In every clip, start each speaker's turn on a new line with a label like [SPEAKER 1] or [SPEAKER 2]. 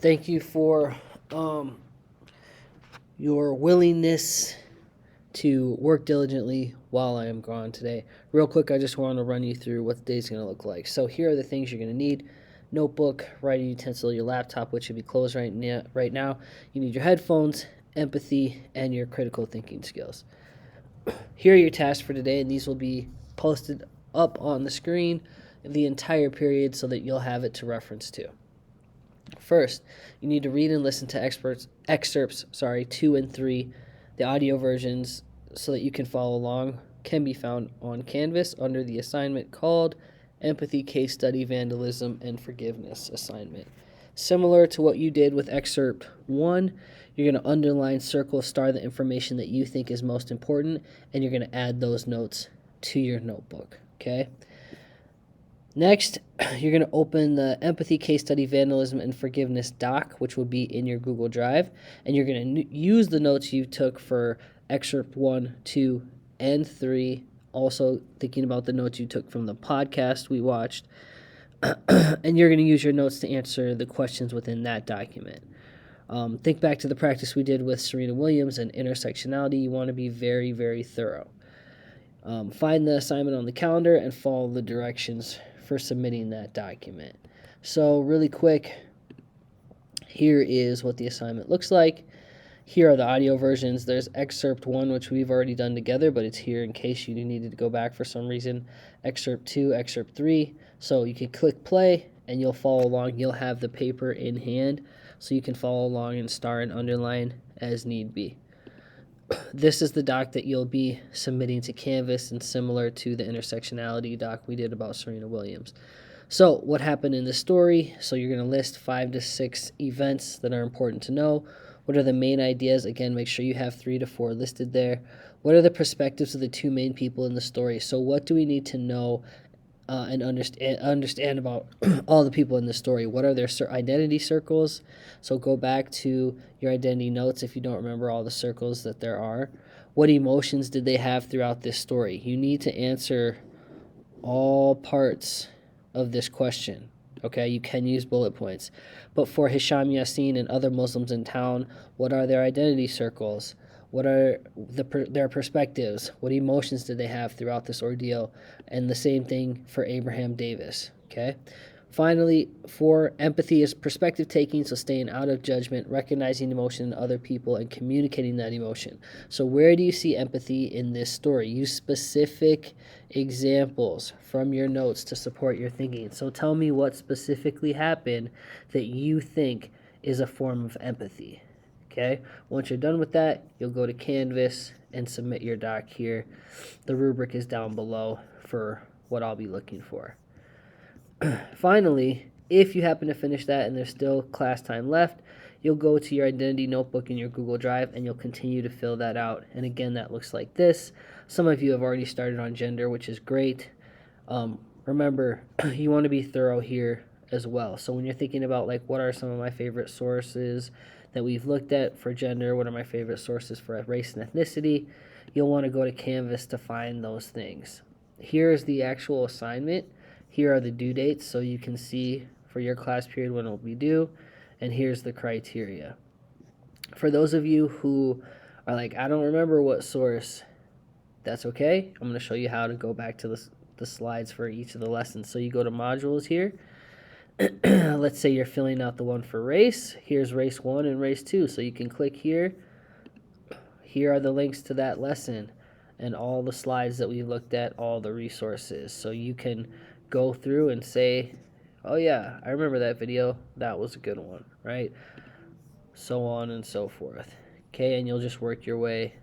[SPEAKER 1] Thank you for um, your willingness to work diligently while I am gone today. Real quick, I just want to run you through what the day's going to look like. So here are the things you're going to need: notebook, writing utensil, your laptop, which should be closed right now. You need your headphones, empathy, and your critical thinking skills. Here are your tasks for today, and these will be posted up on the screen the entire period so that you'll have it to reference to. First, you need to read and listen to excerpts 2 and 3. The audio versions, so that you can follow along, can be found on Canvas under the assignment called Empathy Case Study Vandalism and Forgiveness Assignment. Similar to what you did with excerpt 1, you're going to underline, circle, star the information that you think is most important, and you're going to add those notes to your notebook, okay? Next, you're going to open the Empathy Case Study Vandalism and Forgiveness doc, which will be in your Google Drive, and you're going to use the notes you took for excerpt 1, 2, and 3, also thinking about the notes you took from the podcast we watched, and you're going to use your notes to answer the questions within that document. Think back to the practice we did with Serena Williams and intersectionality. You want to be very, very thorough. Find the assignment on the calendar and follow the directions for submitting that document. So really quick, here is what the assignment looks like. Here are the audio versions. There's excerpt 1, which we've already done together, but it's here in case you needed to go back for some reason. Excerpt 2, excerpt 3. So you can click play and you'll follow along. You'll have the paper in hand so you can follow along and star and underline as need be. This is the doc that you'll be submitting to Canvas, and similar to the intersectionality doc we did about Serena Williams. So what happened in the story? So you're going to list 5 to 6 events that are important to know. What are the main ideas? Again, make sure you have 3 to 4 listed there. What are the perspectives of the 2 main people in the story? So what do we need to know and understand about all the people in the story? What are their identity circles? So go back to your identity notes if you don't remember all the circles that there are. What emotions did they have throughout this story? You need to answer all parts of this question. Okay, you can use bullet points. But for Hisham Yassin and other Muslims in town, what are their identity circles? What are their perspectives? What emotions did they have throughout this ordeal? And the same thing for Abraham Davis, okay? Finally, for empathy is perspective taking, so staying out of judgment, recognizing emotion in other people, and communicating that emotion. So where do you see empathy in this story? Use specific examples from your notes to support your thinking. So tell me what specifically happened that you think is a form of empathy. Okay, once you're done with that, you'll go to Canvas and submit your doc here. The rubric is down below for what I'll be looking for. Finally, if you happen to finish that and there's still class time left, you'll go to your identity notebook in your Google Drive and you'll continue to fill that out. And again, that looks like this. Some of you have already started on gender, which is great. Remember, you want to be thorough here as well. So when you're thinking about like what are some of my favorite sources that we've looked at for gender, what are my favorite sources for race and ethnicity, you'll want to go to Canvas to find those things. Here's the actual assignment. Here are the due dates so you can see for your class period when it will be due, and here's the criteria. For those of you who are like, I don't remember what source, that's okay. I'm going to show you how to go back to the slides for each of the lessons. So you go to modules here. Let's say you're filling out the one for race. Here's race 1 and race 2. So you can click here. Here are the links to that lesson and all the slides that we looked at, all the resources. So you can go through and say, oh yeah, I remember that video. That was a good one, right? So on and so forth. Okay, and you'll just work your way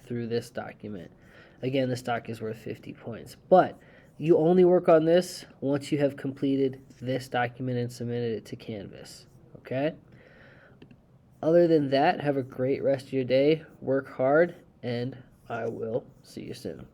[SPEAKER 1] through this document. Again, this doc is worth 50 points. But you only work on this once you have completed this document and submitted it to Canvas, okay? Other than that, have a great rest of your day, work hard, and I will see you soon.